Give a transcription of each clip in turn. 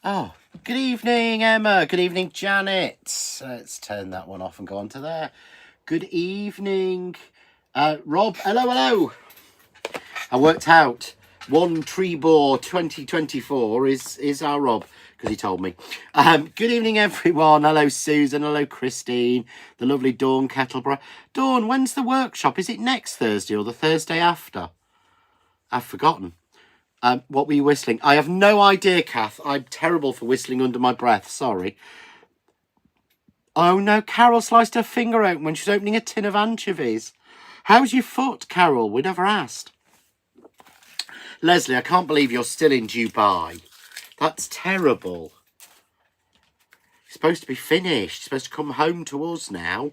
Oh, good evening, Emma. Good evening, Janet. Let's turn that one off and go on to there. Good evening, Rob. Hello. I worked out one Trebor 2024 is our Rob, because he told me. Good evening, everyone. Hello, Susan. Hello, Christine. The lovely Dawn Kettleborough. Dawn, when's the workshop? Is it next Thursday or the Thursday after? I've forgotten. What were you whistling? I have no idea, Kath. I'm terrible for whistling under my breath. Sorry. Oh, no. Carol sliced her finger open when she was opening a tin of anchovies. How's your foot, Carol? We never asked. Leslie, I can't believe you're still in Dubai. That's terrible. You're supposed to be finished. You're supposed to come home to us now.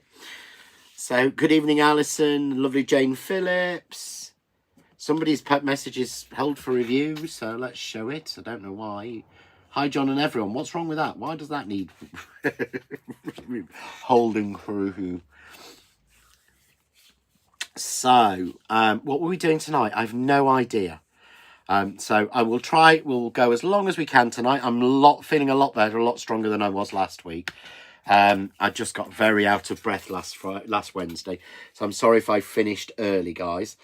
So, good evening, Alison. Lovely Jane Phillips. Somebody's pet message is held for review, so let's show it. I don't know why. Hi, John and everyone. What's wrong with that? Why does that need holding for review? So, what were we doing tonight? I have no idea. So I will try. We'll go as long as we can tonight. I'm feeling a lot better, a lot stronger than I was last week. I just got very out of breath last Wednesday, so I'm sorry if I finished early, guys.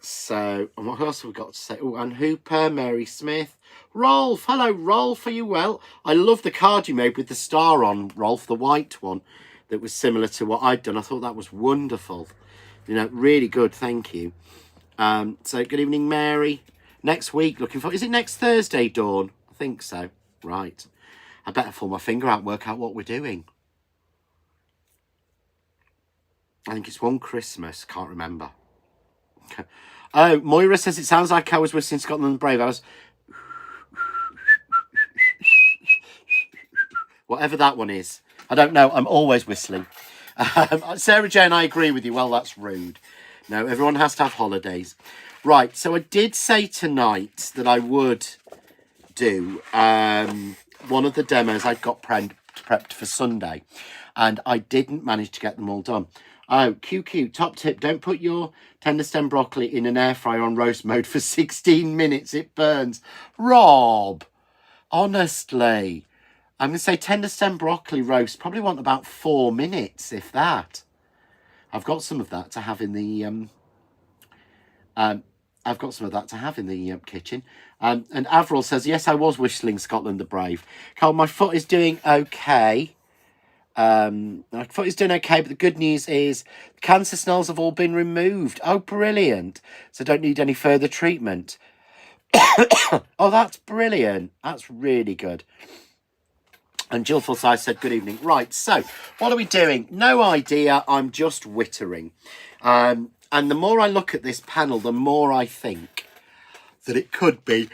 So, and what else have we got to say? Oh, and Hooper, Mary Smith, Rolf. Hello, Rolf. Are you well? I love the card you made with the star on, Rolf, the white one that was similar to what I'd done. I thought that was wonderful. You know, really good. Thank you. So, good evening, Mary. Next week, looking for... Is it next Thursday, Dawn? I think so. Right. I better pull my finger out and work out what we're doing. I think it's one Christmas. Can't remember. Okay. Oh, Moira says it sounds like I was whistling Scotland Brave. I was... Whatever that one is. I don't know. I'm always whistling. Sarah Jane, I agree with you. Well, that's rude. No, everyone has to have holidays. Right, so I did say tonight that I would do one of the demos I'd got prepped for Sunday. And I didn't manage to get them all done. Oh, QQ, top tip, don't put your tender stem broccoli in an air fryer on roast mode for 16 minutes. It burns. Rob, honestly, I'm going to say tender stem broccoli roast probably want about 4 minutes, if that. I've got some of that to have in the kitchen. And Avril says, yes, I was whistling Scotland the Brave. Carl, my foot is doing okay. My foot is doing okay, but the good news is the cancer cells have all been removed. Oh, brilliant. So don't need any further treatment. Oh, that's brilliant. That's really good. And Jill Forsyth said, good evening. Right, so what are we doing? No idea. I'm just wittering. And the more I look at this panel, the more I think that it could be...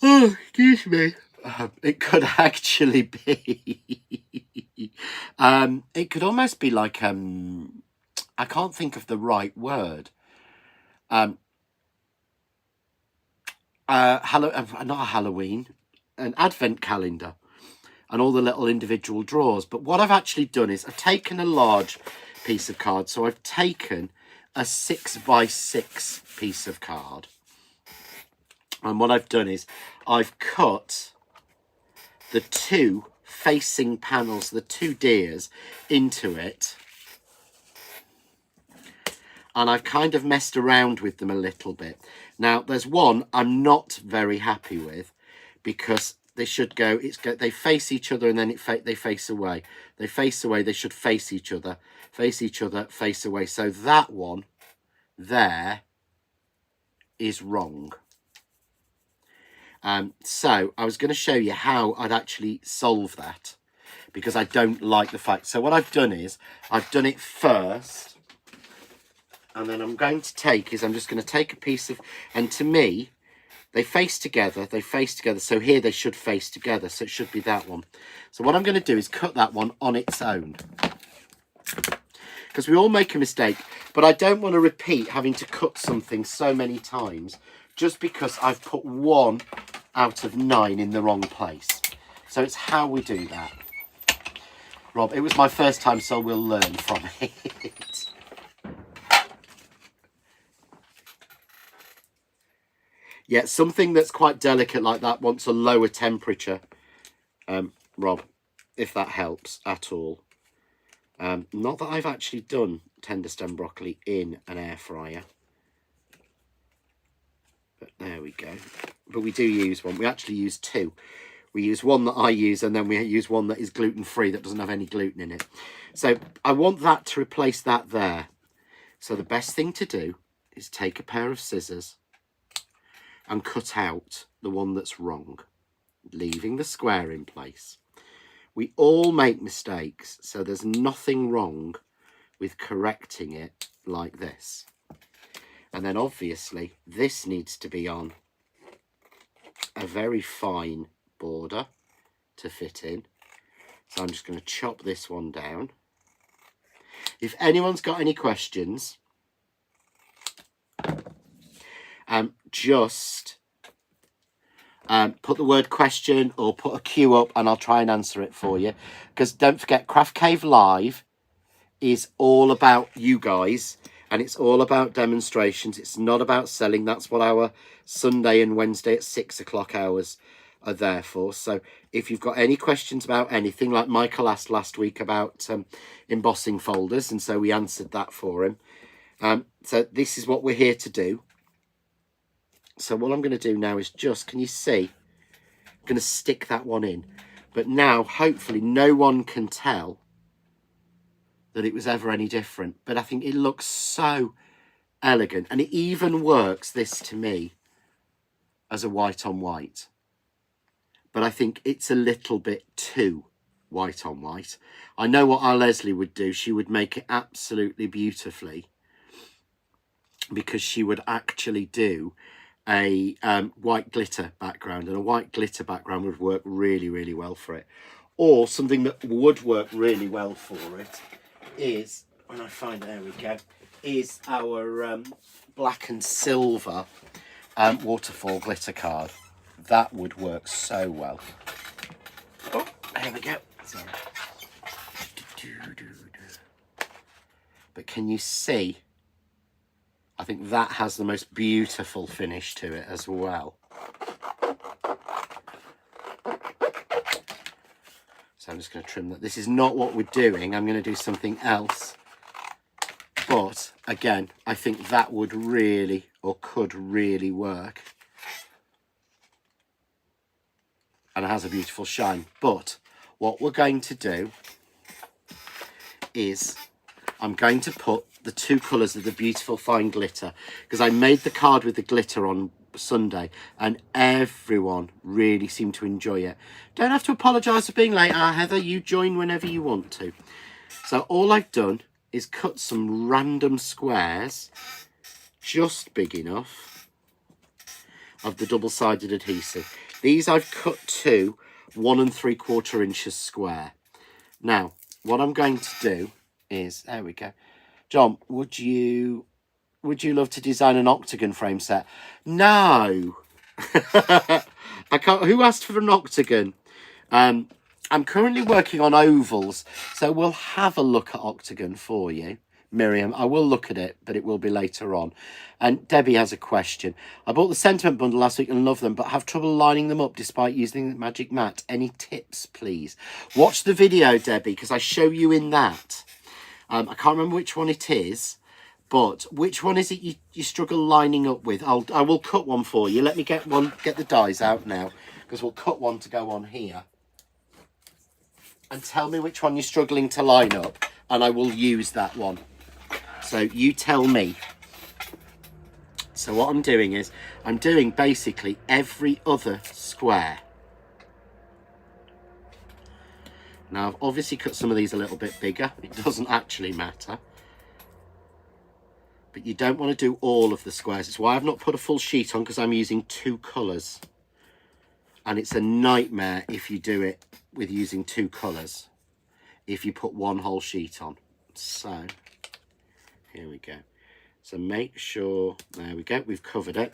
Oh, excuse me. It could actually be... it could almost be like... I can't think of the right word. Not a Halloween. An advent calendar. And all the little individual drawers. But what I've actually done is I've taken a large piece of card. So I've taken a 6x6 piece of card. And what I've done is I've cut the two facing panels, the two deers, into it. And I've kind of messed around with them a little bit. Now, there's one I'm not very happy with because... They should go. They face each other and then they face away. They face away. They should face each other. Face each other. Face away. So that one there is wrong. So I was going to show you how I'd actually solve that because I don't like the fact. So what I've done is I've done it first, and then I'm just going to take a piece of, and to me. They face together, so here they should face together, so it should be that one. So what I'm going to do is cut that one on its own. Because we all make a mistake, but I don't want to repeat having to cut something so many times just because I've put 1 out of 9 in the wrong place. So it's how we do that. Rob, it was my first time, so we'll learn from it. Yeah, something that's quite delicate like that wants a lower temperature, Rob, if that helps at all. Not that I've actually done tender stem broccoli in an air fryer. But there we go. But we do use one. We actually use two. We use one that I use, and then we use one that is gluten-free, that doesn't have any gluten in it. So I want that to replace that there. So the best thing to do is take a pair of scissors and cut out the one that's wrong, leaving the square in place. We all make mistakes, so there's nothing wrong with correcting it like this. And then obviously this needs to be on a very fine border to fit in. So I'm just going to chop this one down. If anyone's got any questions, just put the word question or put a Q up and I'll try and answer it for you. Because don't forget, Craft Cave Live is all about you guys, and it's all about demonstrations. It's not about selling. That's what our Sunday and Wednesday at 6 o'clock hours are there for. So if you've got any questions about anything, like Michael asked last week about embossing folders, and so we answered that for him. So this is what we're here to do. So what I'm going to do now is just, can you see, I'm going to stick that one in. But now, hopefully, no one can tell that it was ever any different. But I think it looks so elegant. And it even works, this to me, as a white on white. But I think it's a little bit too white on white. I know what our Leslie would do. She would make it absolutely beautifully, because she would actually do a white glitter background, and a white glitter background would work really, really well for it. Or something that would work really well for it is, when I find, there we go, is our black and silver waterfall glitter card. That would work so well. Oh, there we go. Sorry. But can you see? I think that has the most beautiful finish to it as well. So I'm just going to trim that. This is not what we're doing. I'm going to do something else. But again, I think that would really, or could really work. And it has a beautiful shine. But what we're going to do is I'm going to put the two colours of the beautiful fine glitter, because I made the card with the glitter on Sunday and everyone really seemed to enjoy it. Don't have to apologise for being late, Heather. You join whenever you want to. So all I've done is cut some random squares, just big enough, of the double-sided adhesive. These I've cut to 1 3/4 inches square. Now, what I'm going to do is, there we go. John, would you love to design an octagon frame set? No. I can't. Who asked for an octagon? I'm currently working on ovals, so we'll have a look at octagon for you. Miriam, I will look at it, but it will be later on. And Debbie has a question. I bought the sentiment bundle last week and love them, but have trouble lining them up despite using the magic mat. Any tips, please? Watch the video, Debbie, because I show you in that. I can't remember which one it is, but which one is it you struggle lining up with? I will cut one for you. Let me get the dies out now, because we'll cut one to go on here. And tell me which one you're struggling to line up, and I will use that one. So you tell me. So what I'm doing is, I'm doing basically every other square. Now, I've obviously cut some of these a little bit bigger. It doesn't actually matter. But you don't want to do all of the squares. It's why I've not put a full sheet on, because I'm using two colours. And it's a nightmare if you do it with using two colours, if you put one whole sheet on. So, here we go. So make sure, there we go, we've covered it.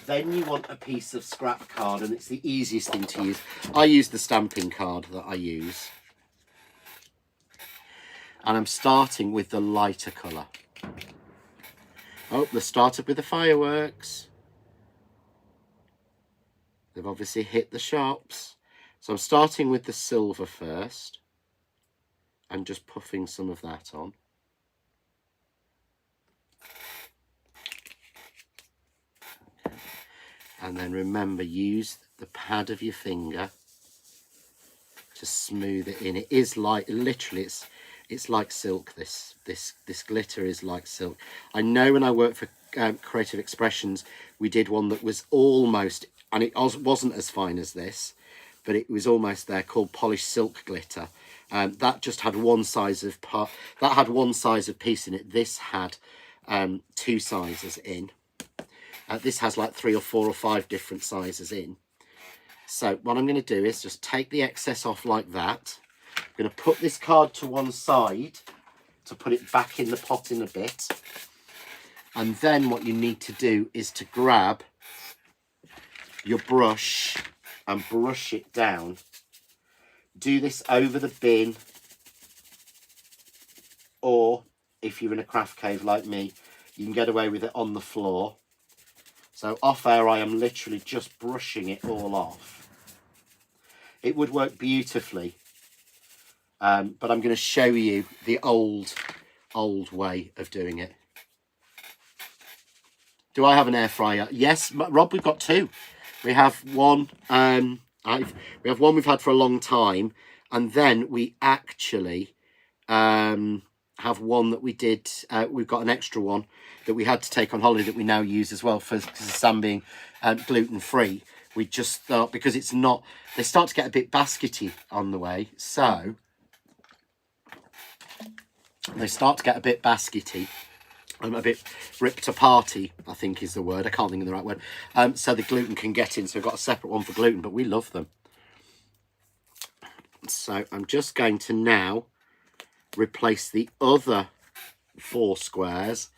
Then you want a piece of scrap card, and it's the easiest thing to use. I use the stamping card that I use. And I'm starting with the lighter colour. Oh, let's start up with the fireworks. They've obviously hit the shops. So I'm starting with the silver first and just puffing some of that on. Okay. And then remember, use the pad of your finger to smooth it in. It is like, literally, it's like silk. This glitter is like silk. I know when I worked for Creative Expressions, we did one that was almost, and it wasn't as fine as this, but it was almost there, called polished silk glitter. That just had one size of part. That had one size of piece in it. This had 2 sizes in. This has like 3 or 4 or 5 different sizes in. So what I'm going to do is just take the excess off like that. I'm going to put this card to one side to put it back in the pot in a bit. And then what you need to do is to grab your brush and brush it down. Do this over the bin, or if you're in a craft cave like me, you can get away with it on the floor. So off air, I am literally just brushing it all off. It would work beautifully, but I'm going to show you the old way of doing it. Do I have an air fryer? Yes, Rob, we've got 2. We have one. We have one we've had for a long time, and then we actually have one that we did. We've got an extra one that we had to take on holiday that we now use as well for Sam being gluten free. We just thought, because it's not, they start to get a bit baskety on the way, so they start to get a bit baskety. A bit ripped aparty, I think is the word. I can't think of the right word. So the gluten can get in. So we've got a separate one for gluten, but we love them. So I'm just going to now replace the other 4 squares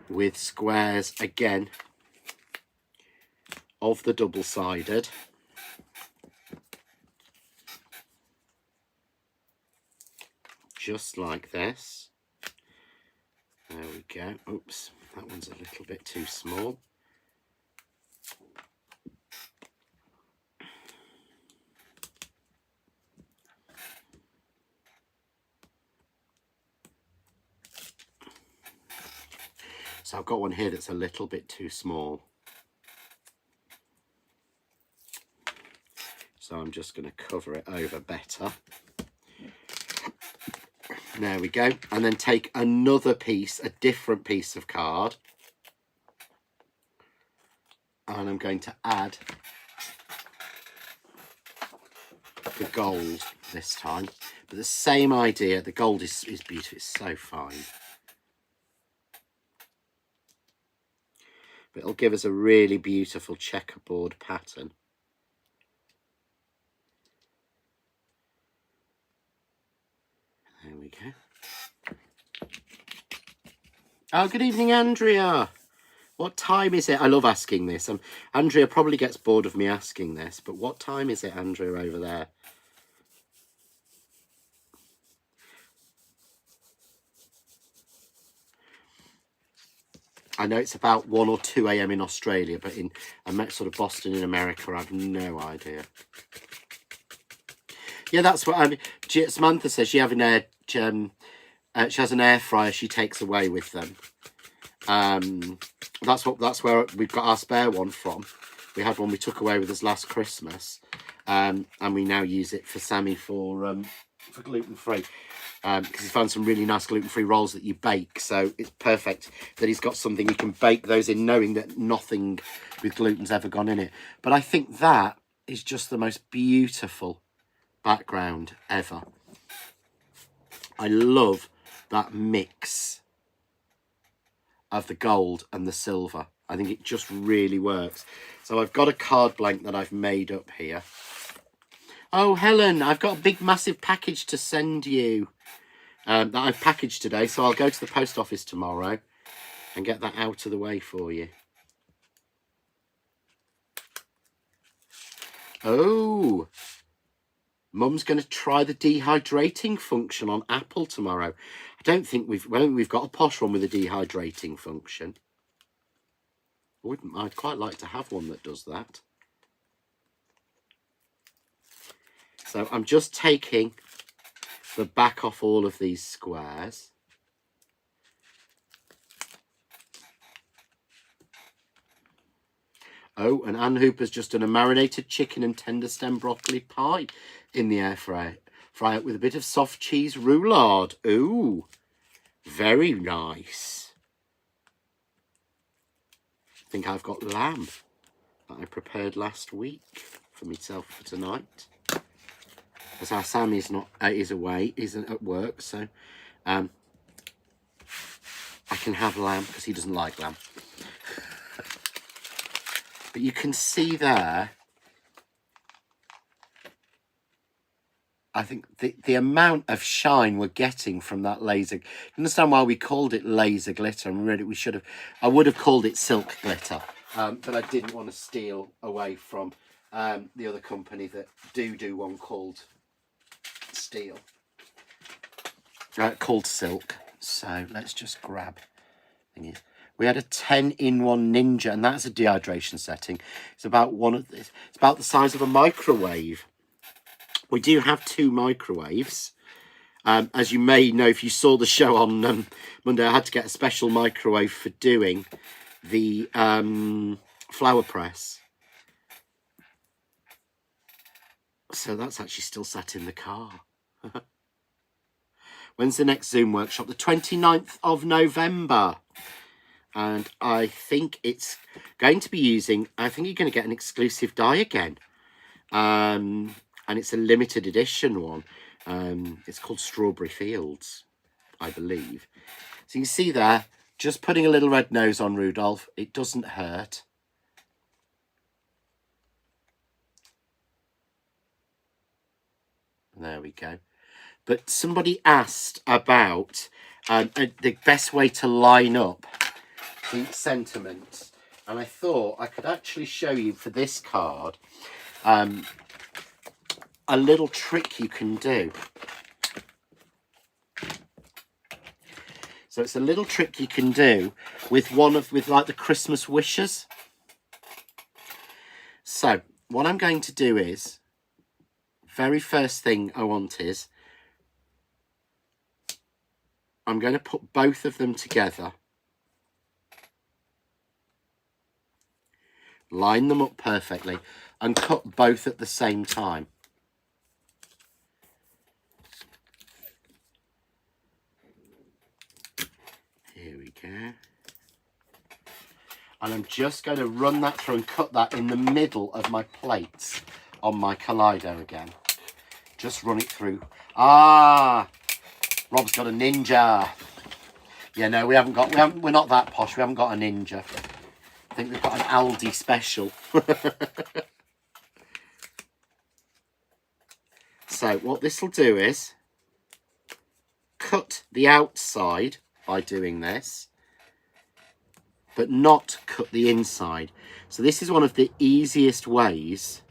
with squares again of the double-sided. Just like this. There we go. Oops, that one's a little bit too small. So I've got one here that's a little bit too small. So I'm just going to cover it over better. There we go. And then take another piece, a different piece of card. And I'm going to add the gold this time. But the same idea. The gold is beautiful. It's so fine. But it'll give us a really beautiful checkerboard pattern. There we go. Oh, good evening, Andrea. What time is it? I love asking this. Andrea probably gets bored of me asking this, but what time is it, Andrea, over there? I know it's about 1 or 2 a.m. in Australia, but I'm at sort of Boston in America. I have no idea. Yeah, that's what Samantha says. She has an air fryer she takes away with them. That's where we've got our spare one from. We had one we took away with us last Christmas, and we now use it for Sammy for gluten free. Because he found some really nice gluten-free rolls that you bake, so it's perfect that he's got something he can bake those in, knowing that nothing with gluten's ever gone in it. But I think that is just the most beautiful background ever. I love that mix of the gold and the silver. I think it just really works. So I've got a card blank that I've made up here. Oh, Helen, I've got a big massive package to send you that I've packaged today, so I'll go to the post office tomorrow and get that out of the way for you. Oh, Mum's going to try the dehydrating function on Apple tomorrow. I don't think we've got a posh one with a dehydrating function. I'd quite like to have one that does that. So I'm just taking the back off all of these squares. Oh, and Anne Hooper's just done a marinated chicken and tender stem broccoli pie in the air fryer. Fry it with a bit of soft cheese roulade. Ooh, very nice. I think I've got lamb that I prepared last week for myself for tonight. As our Sam is away, isn't at work, so I can have lamb because he doesn't like lamb. But you can see there, I think the amount of shine we're getting from that laser. You understand why we called it laser glitter? And really, I would have called it silk glitter, but I didn't want to steal away from the other company that do one called steel, called silk. So let's just grab thingies. We had a 10-in-1 Ninja, and that's a dehydration setting. It's about it's about the size of a microwave. We do have 2 microwaves. As you may know, if you saw the show on Monday, I had to get a special microwave for doing the flower press. So that's actually still sat in the car. When's the next Zoom workshop? The 29th of November. And I think it's going to be using, I think you're going to get an exclusive die again. And it's a limited edition one. It's called Strawberry Fields, I believe. So you can see there, just putting a little red nose on Rudolph. It doesn't hurt. There we go. But somebody asked about the best way to line up the sentiments, and I thought I could actually show you for this card a little trick you can do. So it's a little trick you can do with like the Christmas wishes. So what I'm going to do is, very first thing I want is, I'm going to put both of them together. Line them up perfectly and cut both at the same time. Here we go. And I'm just going to run that through and cut that in the middle of my plates on my Kaleido again. Just run it through. Ah, Rob's got a Ninja. Yeah, no, we're not that posh. We haven't got a Ninja. I think we've got an Aldi special. So what this will do is cut the outside by doing this, but not cut the inside. So this is one of the easiest ways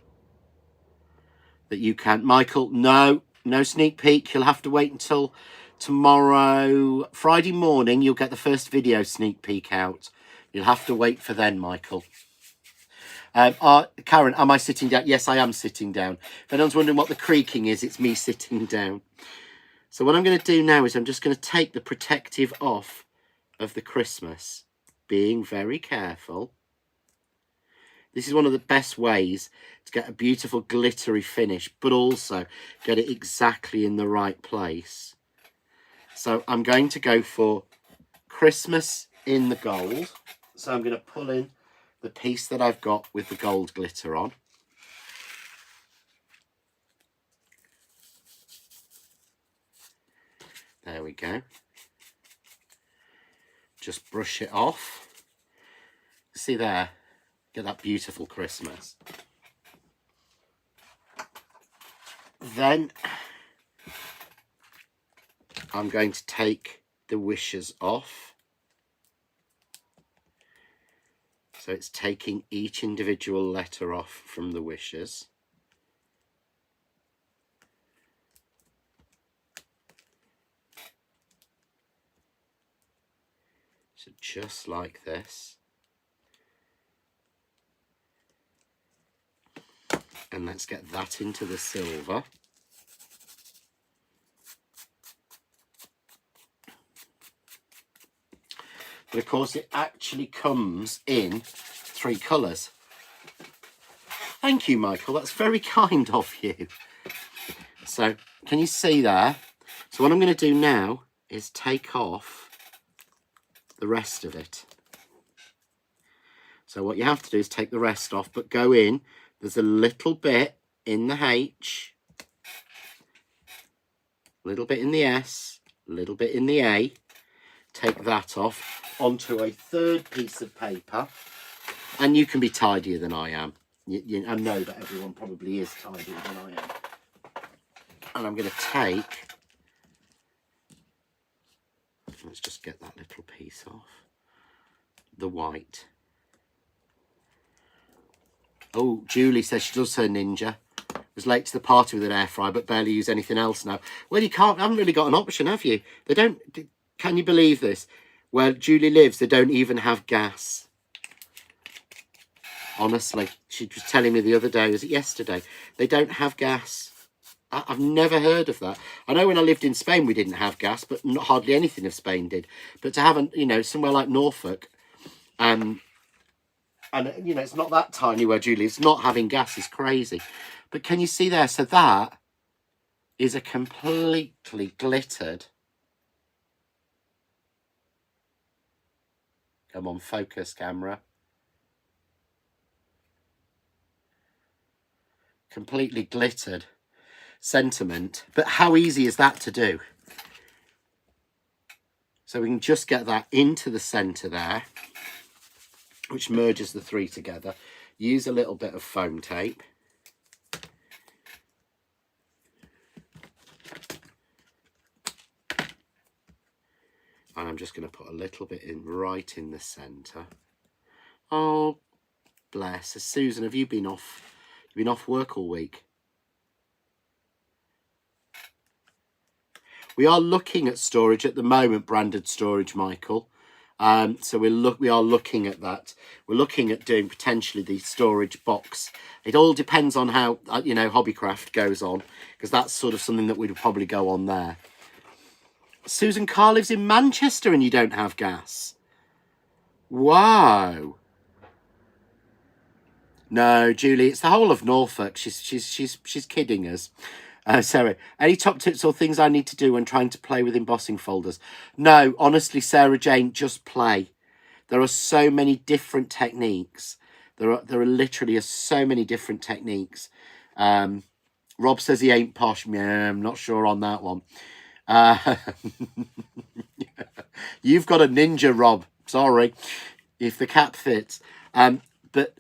that you can. Michael, no sneak peek. You'll have to wait until tomorrow, Friday morning. You'll get the first video sneak peek out. You'll have to wait for then, Michael. Karen, am I sitting down? Yes, I am sitting down. If anyone's wondering what the creaking is, it's me sitting down. So what I'm going to do now is I'm just going to take the protective off of the Christmas, being very careful. This is one of the best ways to get a beautiful glittery finish, but also get it exactly in the right place. So I'm going to go for Christmas in the gold. So I'm going to pull in the piece that I've got with the gold glitter on. There we go. Just brush it off. See there? Get that beautiful Christmas. Then I'm going to take the wishes off. So it's taking each individual letter off from the wishes. So just like this. And let's get that into the silver. But of course, it actually comes in 3 colours. Thank you, Michael. That's very kind of you. So, can you see there? So what I'm going to do now is take off the rest of it. So what you have to do is take the rest off, but go in. There's a little bit in the H, a little bit in the S, a little bit in the A. Take that off onto a 3rd piece of paper. And you can be tidier than I am. I know that everyone probably is tidier than I am. And I'm going to take, let's just get that little piece off, the white. Oh, Julie says she does her Ninja. Was late to the party with an air fryer, but barely use anything else now. Well, you haven't really got an option, have you? They don't, can you believe this? Where Julie lives, they don't even have gas. Honestly, she was telling me the other day, was it yesterday? They don't have gas. I've never heard of that. I know when I lived in Spain, we didn't have gas, but not hardly anything of Spain did. But to have, somewhere like Norfolk, and it's not that tiny where Julie is, not having gas is crazy. But can you see there? So that is a completely glittered. Come on, focus, camera. Completely glittered sentiment. But how easy is that to do? So we can just get that into the centre there, which merges the 3 together. Use a little bit of foam tape. And I'm just going to put a little bit in right in the centre. Oh, bless. So Susan, have you been off? You've been off work all week? We are looking at storage at the moment, branded storage, Michael. So we are looking at that. We're looking at doing potentially the storage box. It all depends on how Hobbycraft goes on, because that's sort of something that we'd probably go on there. Susan Carr lives in Manchester and you don't have gas. Wow. No, Julie, it's the whole of Norfolk. She's kidding us. Sarah, any top tips or things I need to do when trying to play with embossing folders? No, honestly, Sarah Jane, just play. There are so many different techniques. There are literally so many different techniques. Rob says he ain't posh. Yeah, I'm not sure on that one. You've got a Ninja, Rob. Sorry, if the cap fits. But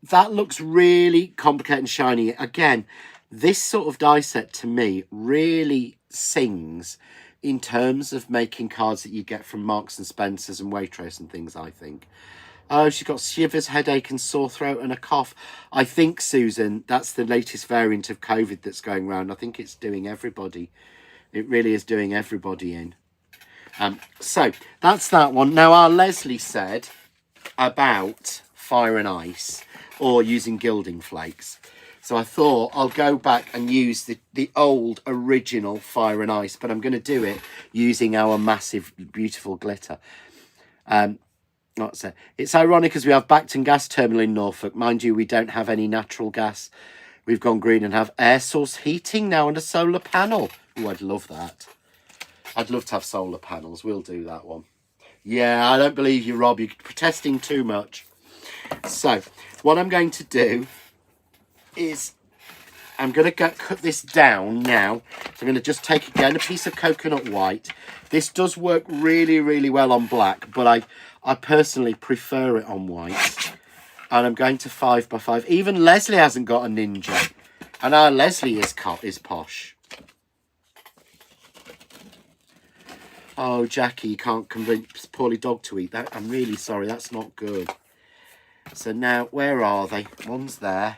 that looks really complicated and shiny. Again, this sort of die set to me really sings in terms of making cards that you get from Marks and Spencer's and Waitrose and things, I think. Oh, she's got shivers, headache and sore throat and a cough. I think, Susan, that's the latest variant of COVID that's going around. I think it's doing everybody. It really is doing everybody in. So that's that one. Now, our Leslie said about fire and ice or using gilding flakes. So I thought I'll go back and use the old original fire and ice, but I'm going to do it using our massive, beautiful glitter. It's ironic as we have Bacton gas terminal in Norfolk. Mind you, we don't have any natural gas. We've gone green and have air source heating now and a solar panel. Oh, I'd love that. I'd love to have solar panels. We'll do that one. Yeah, I don't believe you, Rob. You're protesting too much. So what I'm going to do is I'm going to cut this down now. So I'm going to just take again a piece of coconut white. This does work really, really well on black, but I personally prefer it on white. And I'm going to 5x5. Even Leslie hasn't got a Ninja, and our Leslie is posh. Oh, Jackie, you can't convince poorly dog to eat that. I'm really sorry. That's not good. So now, where are they? One's there.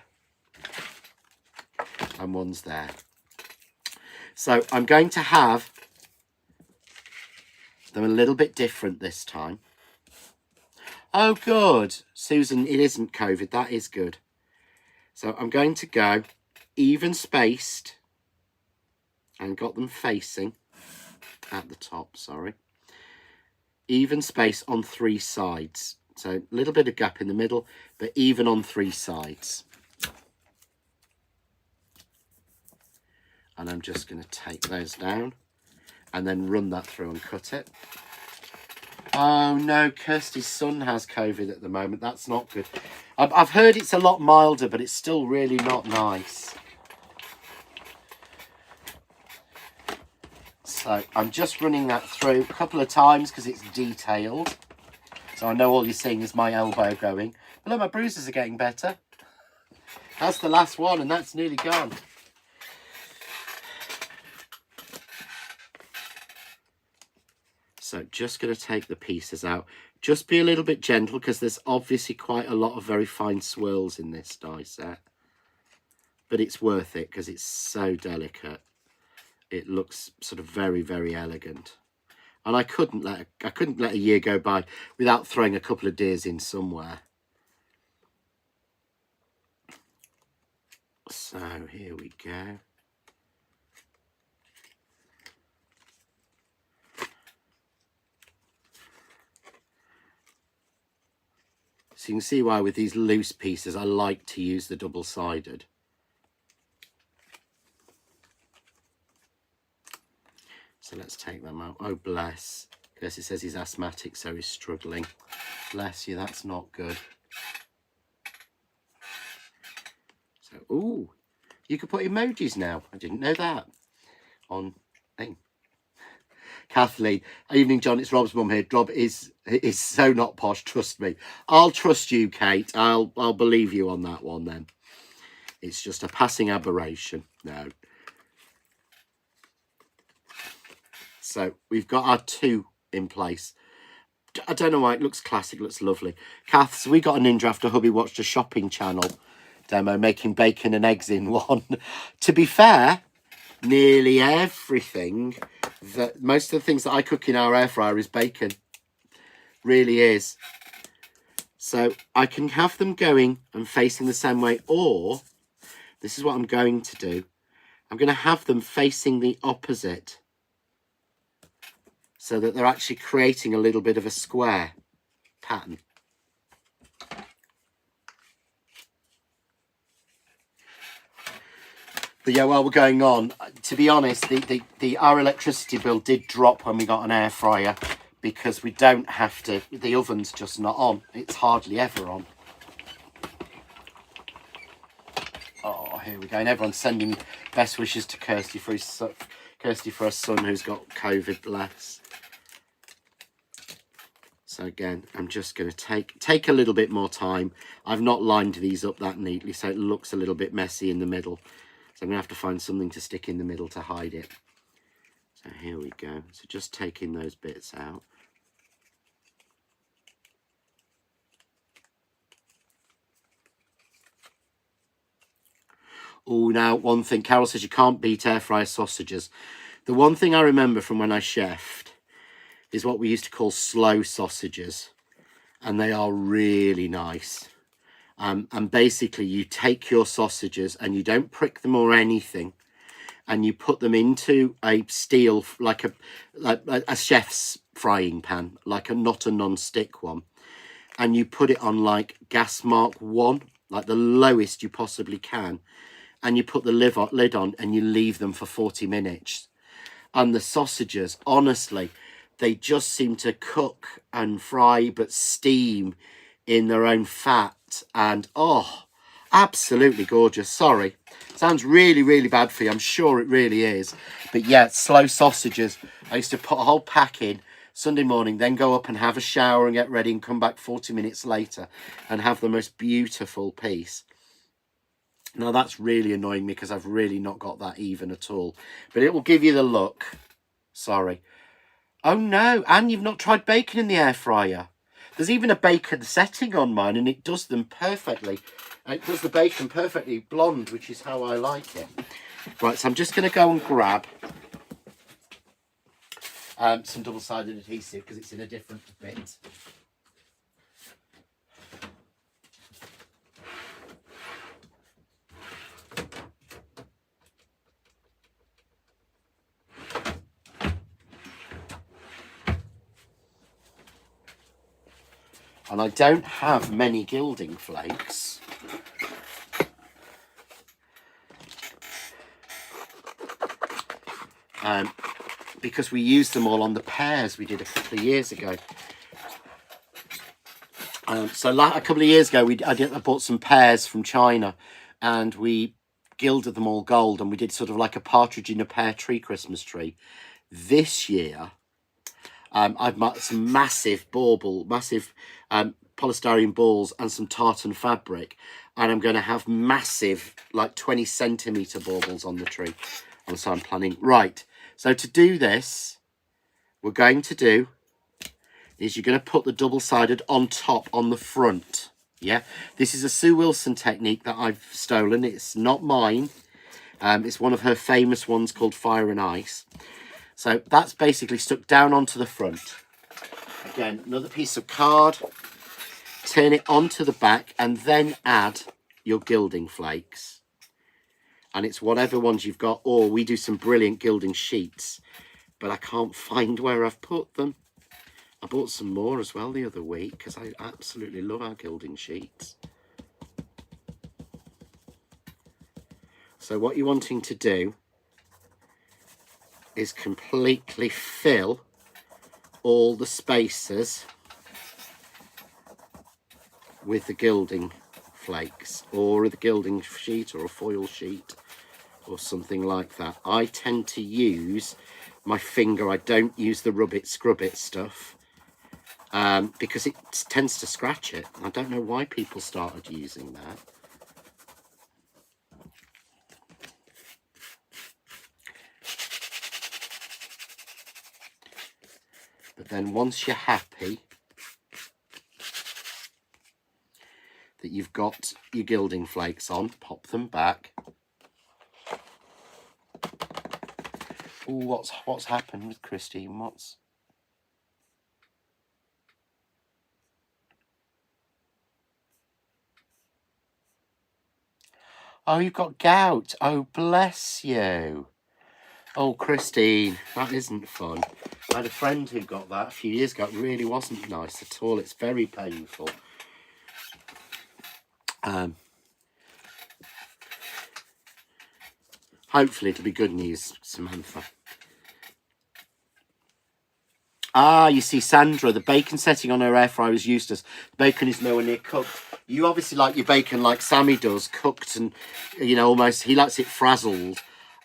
And one's there. So I'm going to have them a little bit different this time. Oh, good. Susan, it isn't COVID. That is good. So I'm going to go even spaced and got them facing at the top, sorry. even space on 3 sides. So a little bit of gap in the middle, but even on 3 sides. And I'm just going to take those down and then run that through and cut it. Oh no, Kirsty's son has COVID at the moment. That's not good. I've heard it's a lot milder, but it's still really not nice. So I'm just running that through a couple of times because it's detailed. So I know all you're seeing is my elbow going. But look, my bruises are getting better. That's the last one and that's nearly gone. So just going to take the pieces out. Just be a little bit gentle because there's obviously quite a lot of very fine swirls in this die set. But it's worth it because it's so delicate. It looks sort of very, very elegant. And I couldn't let a year go by without throwing a couple of deers in somewhere. So here we go. So you can see why with these loose pieces I like to use the double-sided. So let's take them out. Oh bless. Because it says he's asthmatic, so he's struggling. Bless you, that's not good. So, ooh, you could put emojis now. I didn't know that. On thing. Kathleen, evening John, it's Rob's mum here. Rob is so not posh, trust me. I'll trust you, Kate. I'll believe you on that one then. It's just a passing aberration. No. So we've got our 2 in place. I don't know why, it looks classic, looks lovely. Kath, so we got a ninja after hubby watched a shopping channel demo making bacon and eggs in one. To be fair, nearly everything, most of the things that I cook in our air fryer is bacon. Really is. So I can have them going and facing the same way, or this is what I'm going to do. I'm going to have them facing the opposite so that they're actually creating a little bit of a square pattern. But yeah, while we're going on, to be honest, our electricity bill did drop when we got an air fryer because we don't have to, the oven's just not on. It's hardly ever on. Oh, here we go. And everyone's sending best wishes to Kirsty for her son who's got COVID, bless. So again, I'm just going to take a little bit more time. I've not lined these up that neatly, so it looks a little bit messy in the middle. So I'm going to have to find something to stick in the middle to hide it. So here we go. So just taking those bits out. Oh, now one thing, Carol says you can't beat air fryer sausages. The one thing I remember from when I chefed is what we used to call slow sausages. And they are really nice. And basically you take your sausages and you don't prick them or anything, and you put them into a steel, like a chef's frying pan, like not a non-stick one, and you put it on like gas mark 1, like the lowest you possibly can, and you put the lid on and you leave them for 40 minutes. And the sausages, honestly, they just seem to cook and fry but steam in their own fat. And oh, absolutely gorgeous. Sorry, sounds really, really bad for you. I'm sure it really is. But yeah, slow sausages. I used to put a whole pack in Sunday morning, then go up and have a shower and get ready and come back 40 minutes later and have the most beautiful piece. Now that's really annoying me because I've really not got that even at all. But it will give you the look. Sorry. Oh no, and you've not tried bacon in the air fryer. There's even a bacon setting on mine and it does them perfectly. It does the bacon perfectly blonde, which is how I like it. Right, so I'm just going to go and grab some double-sided adhesive because it's in a different bit. And I don't have many gilding flakes. Because we used them all on the pears we did a couple of years ago. So a couple of years ago, I bought some pears from China, and we gilded them all gold, and we did sort of like a partridge in a pear tree Christmas tree. This year, I've got some massive polystyrene balls and some tartan fabric, and I'm going to have massive, like 20 centimetre baubles on the tree. And so I'm planning. Right, so to do this, we're going to do is you're going to put the double-sided on top on the front. Yeah, this is a Sue Wilson technique that I've stolen. It's not mine. It's one of her famous ones called Fire and Ice. So that's basically stuck down onto the front. Again, another piece of card. Turn it onto the back and then add your gilding flakes. And it's whatever ones you've got, or we do some brilliant gilding sheets, but I can't find where I've put them. I bought some more as well the other week because I absolutely love our gilding sheets. So what you're wanting to do is completely fill all the spaces with the gilding flakes, or the gilding sheet, or a foil sheet, or something like that. I tend to use my finger. I don't use the rub it, scrub it stuff. Because it tends to scratch it. I don't know why people started using that. But then once you're happy that you've got your gilding flakes on, pop them back. Oh, what's happened with Christine? Oh, you've got gout. Oh, bless you. Oh, Christine, that isn't fun. I had a friend who got that a few years ago. It really wasn't nice at all. It's very painful. Hopefully it'll be good news, Samantha. Ah, you see, Sandra, the bacon setting on her air fryer is useless. Bacon is nowhere near cooked. You obviously like your bacon like Sammy does, cooked and, you know, almost, he likes it frazzled.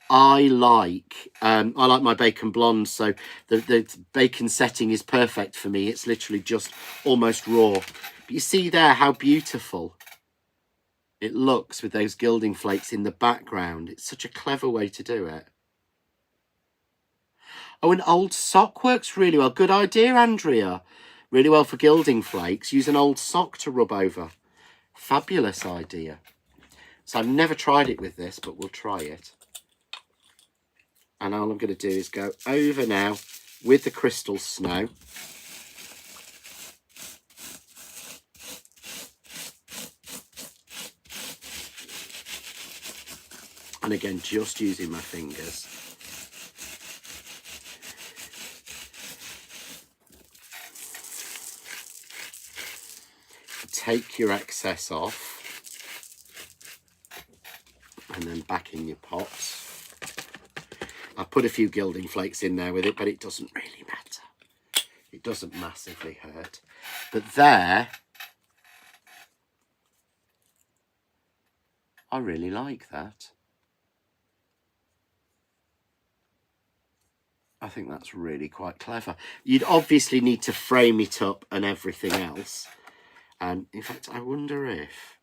I like my bacon blonde, so the bacon setting is perfect for me. It's literally just almost raw. But you see there how beautiful it looks with those gilding flakes in the background. It's such a clever way to do it. Oh, an old sock works really well. Good idea, Andrea. Really well for gilding flakes. Use an old sock to rub over. Fabulous idea. So I've never tried it with this, but we'll try it. And all I'm going to do is go over now with the crystal snow. And again, just using my fingers. Take your excess off. And then back in your pot. I've put a few gilding flakes in there with it, but it doesn't really matter. It doesn't massively hurt. But there, I really like that. I think that's really quite clever. You'd obviously need to frame it up and everything else. And in fact, I wonder if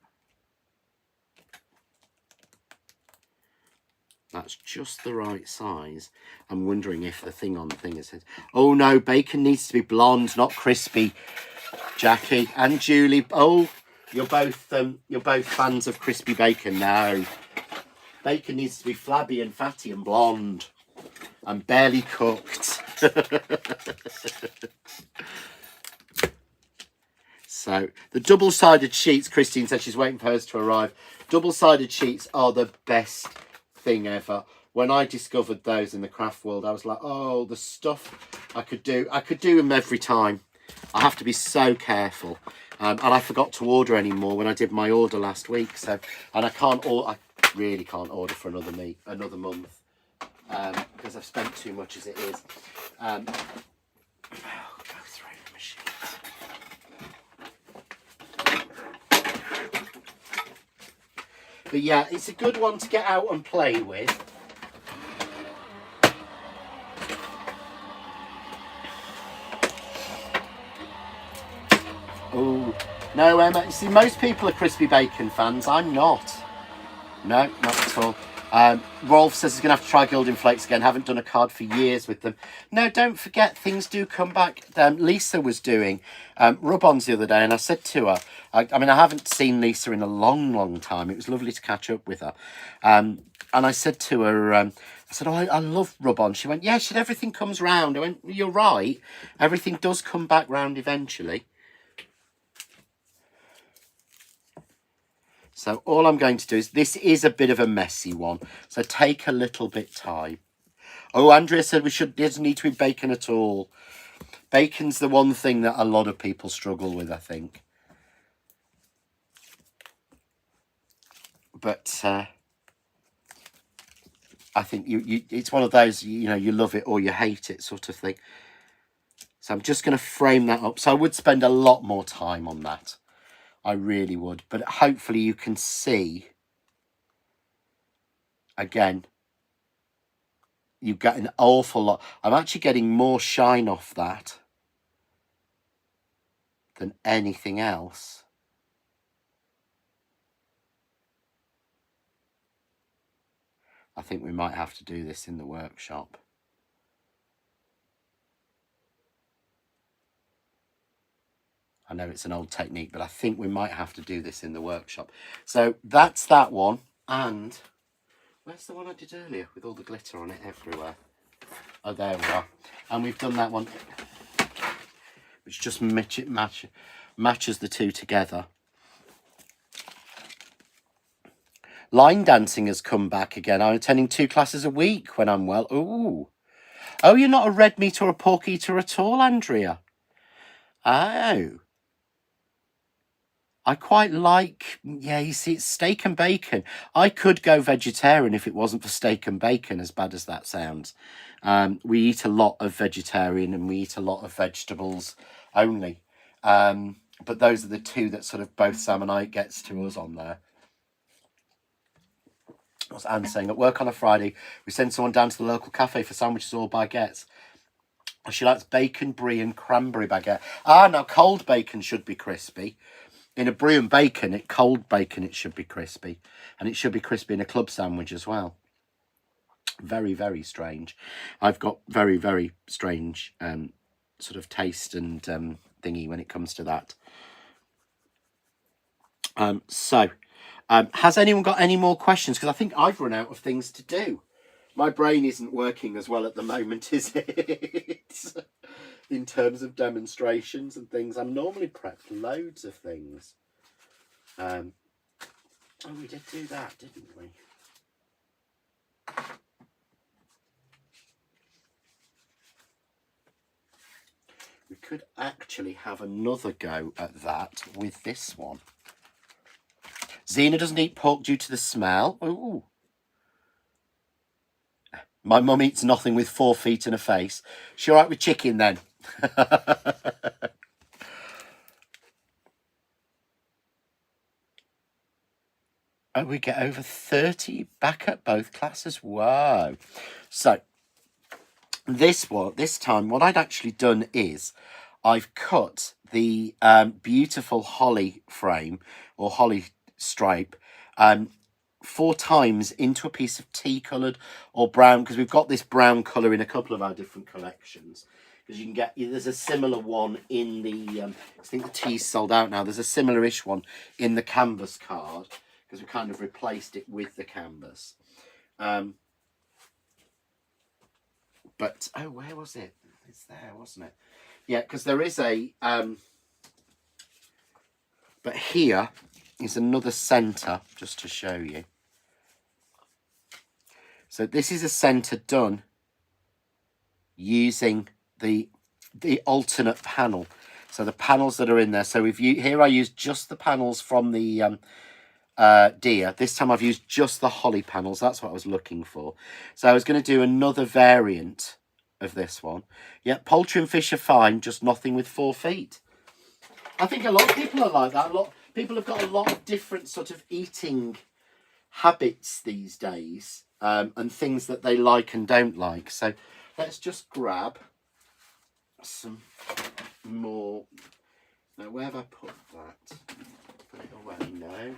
that's just the right size. I'm wondering if the thing on the thing is... Oh no, bacon needs to be blonde, not crispy. Jackie and Julie. Oh, you're both fans of crispy bacon now. Bacon needs to be flabby and fatty and blonde. And barely cooked. So the double-sided sheets, Christine said she's waiting for hers to arrive. Double-sided sheets are the best thing ever. When I discovered those in the craft world, I was like, oh, the stuff I could do them every time. I have to be so careful. And I forgot to order any more when I did my order last week. So, and I really can't order for another month, because I've spent too much as it is. I'll go through the machine. But yeah, it's a good one to get out and play with. Oh, no, Emma. You see, most people are crispy bacon fans. I'm not. No, not at all. Rolf says he's going to have to try Gilding Flakes again. Haven't done a card for years with them. No, don't forget, things do come back. Lisa was doing rub-ons the other day, and I said to her, I mean, I haven't seen Lisa in a long, long time. It was lovely to catch up with her. And I said to her, I said, oh, I love rub-on. She went, yeah, she said, everything comes round. I went, you're right. Everything does come back round eventually. So all I'm going to do is, this is a bit of a messy one, so take a little bit time. Oh, Andrea said doesn't need to be bacon at all. Bacon's the one thing that a lot of people struggle with, I think. But I think it's one of those, you know, you love it or you hate it sort of thing. So I'm just going to frame that up. So I would spend a lot more time on that. I really would. But hopefully you can see, again, you get an awful lot. I'm actually getting more shine off that than anything else. I think we might have to do this in the workshop. I know it's an old technique, but I think we might have to do this in the workshop. So that's that one. And where's the one I did earlier with all the glitter on it everywhere? Oh, there we are. And we've done that one, which just matches the two together. Line dancing has come back again. I'm attending 2 classes a week when I'm well. Ooh. Oh, you're not a red meat or a pork eater at all, Andrea? Oh. I quite like, yeah, you see, it's steak and bacon. I could go vegetarian if it wasn't for steak and bacon, as bad as that sounds. We eat a lot of vegetarian and we eat a lot of vegetables only. But those are the two that sort of both Sam and I gets to us on there. What's Anne saying? At work on a Friday, we send someone down to the local cafe for sandwiches or baguettes. She likes bacon, brie and cranberry baguette. Ah, now cold bacon should be crispy. In a brie and bacon, cold bacon, it should be crispy. And it should be crispy in a club sandwich as well. Very, very strange. I've got very, very strange sort of taste and thingy when it comes to that. Has anyone got any more questions? Because I think I've run out of things to do. My brain isn't working as well at the moment, is it? In terms of demonstrations and things. I'm normally prepped loads of things. Oh, we did do that, didn't we? We could actually have another go at that with this one. Zena doesn't eat pork due to the smell. Ooh. My mum eats nothing with 4 feet and a face. She all right with chicken then? Oh, we get over 30 back at both classes. Wow. So this time, what I'd actually done is I've cut the beautiful holly frame or holly stripe 4 times into a piece of tea coloured or brown, because we've got this brown colour in a couple of our different collections. Because you can get, there's a similar one in the, I think the tea's sold out now. There's a similar-ish one in the canvas card, because we kind of replaced it with the canvas. But, oh, where was it? It's there, wasn't it? Yeah, because there is a, but here is another centre, just to show you. So this is a centre done using the alternate panel. So the panels that are in there. So here I used just the panels from the deer. This time I've used just the holly panels. That's what I was looking for. So I was going to do another variant of this one. Yeah, poultry and fish are fine, just nothing with 4 feet. I think a lot of people are like that. A lot people have got a lot of different sort of eating habits these days, and things that they like and don't like. So let's just grab some more. Now, where have I put that? Put it away now.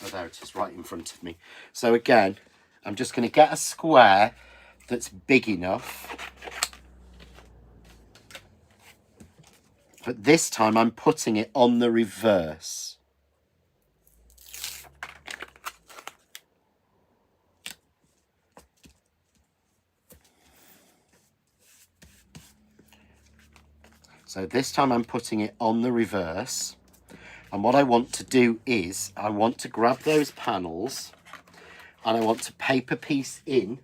Oh, there it is, right in front of me. So again, I'm just going to get a square that's big enough. But this time I'm putting it on the reverse. So this time I'm putting it on the reverse. And what I want to do is I want to grab those panels and I want to paper piece in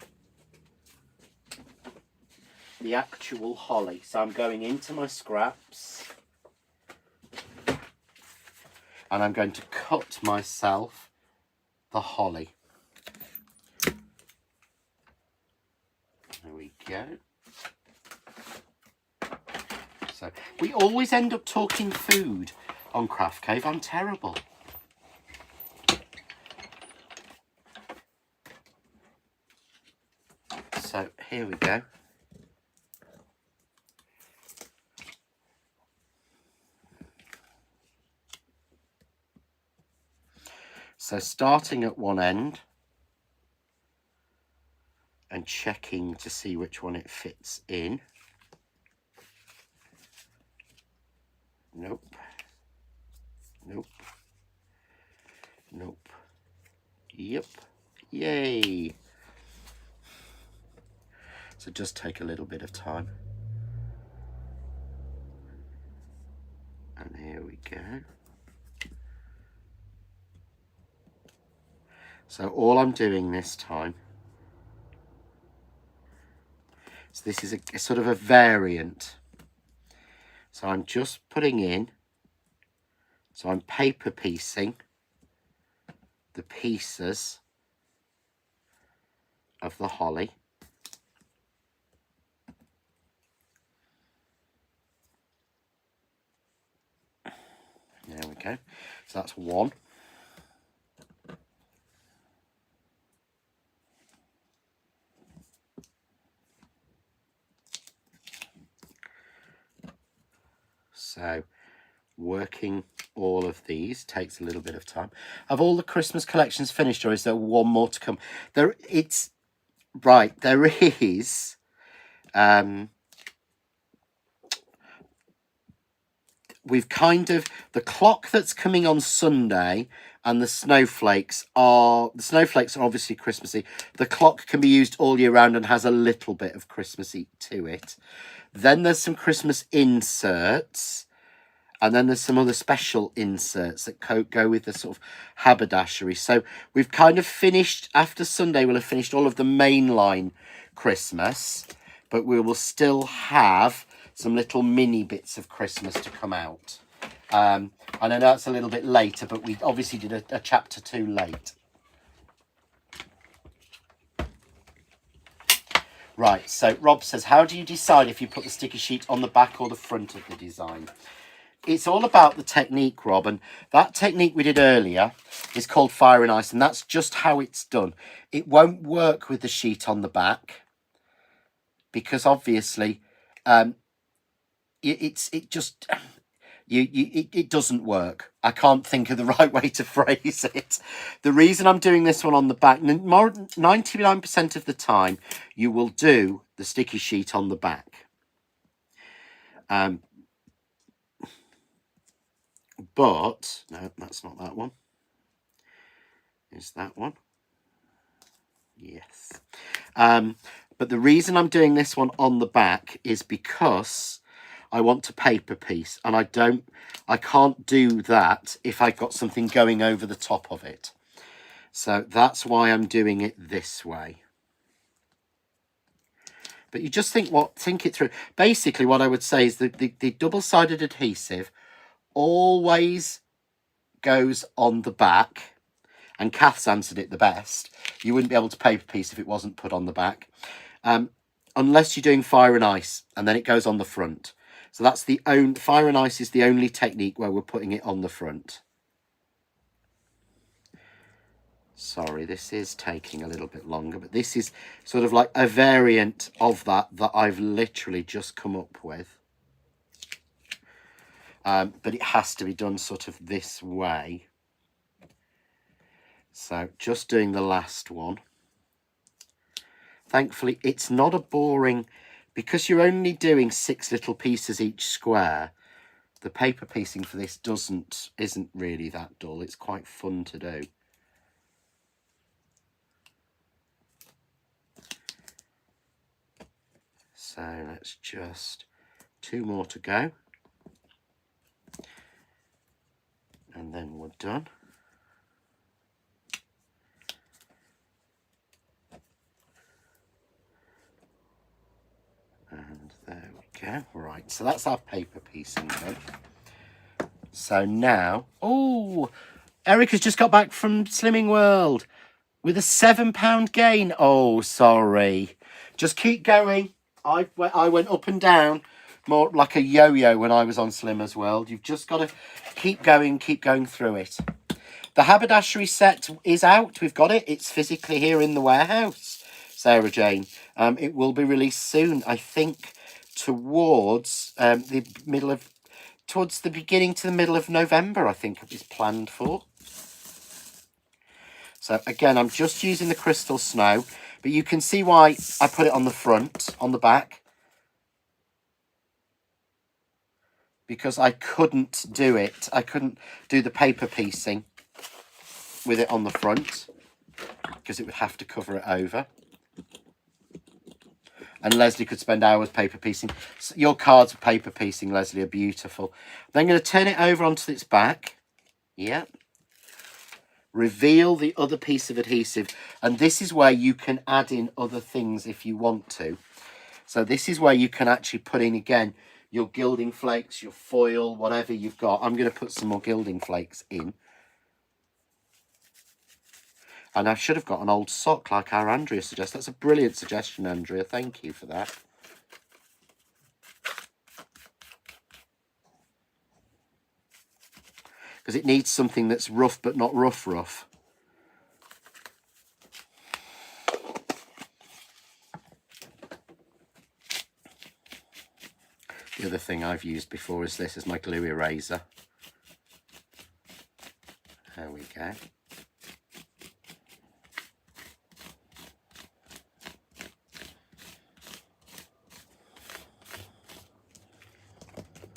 the actual holly. So I'm going into my scraps and I'm going to cut myself the holly. There we go. So we always end up talking food on Craft Cave. I'm terrible. So here we go. So starting at one end and checking to see which one it fits in. Nope. Nope. Nope. Yep. Yay. So just take a little bit of time. And here we go. So all I'm doing this time, so this is a sort of a variant. So I'm just putting in, so I'm paper piecing the pieces of the holly. There we go. So that's one. So working all of these takes a little bit of time. Have all the Christmas collections finished, or is there one more to come? There is. We've kind of, the clock that's coming on Sunday and the snowflakes are obviously Christmassy. The clock can be used all year round and has a little bit of Christmassy to it. Then there's some Christmas inserts. And then there's some other special inserts that go with the sort of haberdashery. So we've kind of finished, after Sunday, we'll have finished all of the mainline Christmas. But we will still have some little mini bits of Christmas to come out. And I know it's a little bit later, but we obviously did a chapter 2 late. Right, so Rob says, how do you decide if you put the sticky sheet on the back or the front of the design? It's all about the technique, Rob, and that technique we did earlier is called Fire and Ice, and that's just how it's done. It won't work with the sheet on the back because obviously it doesn't work. I can't think of the right way to phrase it. The reason I'm doing this one on the back, 99% of the time, you will do the sticky sheet on the back. But, no, that's not that one. Is that one? Yes. But the reason I'm doing this one on the back is because I want to paper piece, and I can't do that if I've got something going over the top of it. So that's why I'm doing it this way. But you just think it through. Basically, what I would say is the double-sided adhesive always goes on the back, and Kath's answered it the best. You wouldn't be able to paper piece if it wasn't put on the back, unless you're doing fire and ice, and then it goes on the front. So that's the fire and ice is the only technique where we're putting it on the front. Sorry, this is taking a little bit longer, but this is sort of like a variant of that I've literally just come up with. But it has to be done sort of this way. So just doing the last one. Thankfully, it's not a boring, because you're only doing 6 little pieces each square. The paper piecing for this isn't really that dull. It's quite fun to do. So let's just 2 more to go. And then we're done. And there we go. Right, so that's our paper piecing done. So now, oh, Eric has just got back from Slimming World with a £7 gain. Oh, sorry. Just keep going. I went up and down more like a yo-yo when I was on Slimmers World. You've just got to keep going through it. The haberdashery set is out. We've got it. It's physically here in the warehouse, Sarah Jane. It will be released soon, I think, towards the beginning to the middle of November, I think it is planned for. So again, I'm just using the crystal snow, but you can see why I put it on the front, on the back, because I couldn't do it. I couldn't do the paper piecing with it on the front because it would have to cover it over. And Leslie could spend hours paper piecing. So your cards of paper piecing, Leslie, are beautiful. Then I'm going to turn it over onto its back. Yeah. Reveal the other piece of adhesive. And this is where you can add in other things if you want to. So this is where you can actually put in, again, your gilding flakes, your foil, whatever you've got. I'm going to put some more gilding flakes in. And I should have got an old sock like our Andrea suggests. That's a brilliant suggestion, Andrea. Thank you for that. Because it needs something that's rough but not rough. The other thing I've used before is this as my glue eraser. There we go.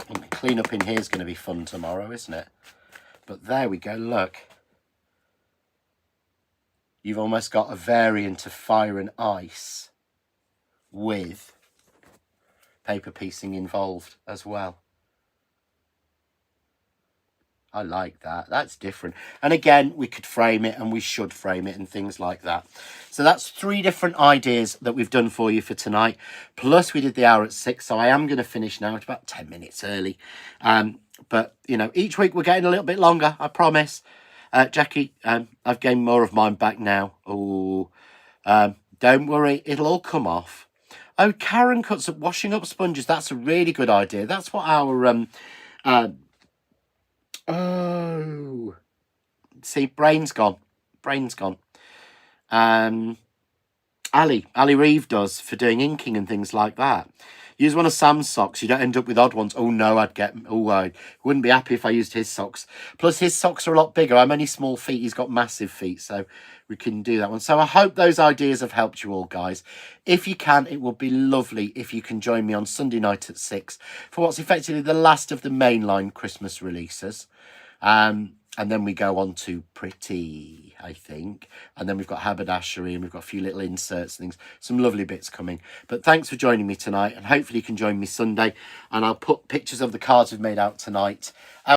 And the clean up in here is going to be fun tomorrow, isn't it? But there we go, look. You've almost got a variant of fire and ice with paper piecing involved as well. I like that. That's different. And again, we could frame it and we should frame it and things like that. So that's 3 different ideas that we've done for you for tonight. Plus we did the hour at 6. So I am going to finish now. It's about 10 minutes early. But, you know, each week we're getting a little bit longer, I promise. Jackie, I've gained more of mine back now. Oh, don't worry. It'll all come off. Oh, Karen cuts up washing up sponges. That's a really good idea. That's what our... oh, see, brain's gone. Ali Reeve does for doing inking and things like that. Use one of Sam's socks. You don't end up with odd ones. Oh no, I wouldn't be happy if I used his socks. Plus his socks are a lot bigger. I'm only small feet. He's got massive feet, so we can do that one. So I hope those ideas have helped you all, guys. If you can, it would be lovely if you can join me on Sunday night at 6 for what's effectively the last of the mainline Christmas releases. And then we go on to Pretty, I think. And then we've got haberdashery and we've got a few little inserts and things. Some lovely bits coming. But thanks for joining me tonight. And hopefully you can join me Sunday. And I'll put pictures of the cards we've made out tonight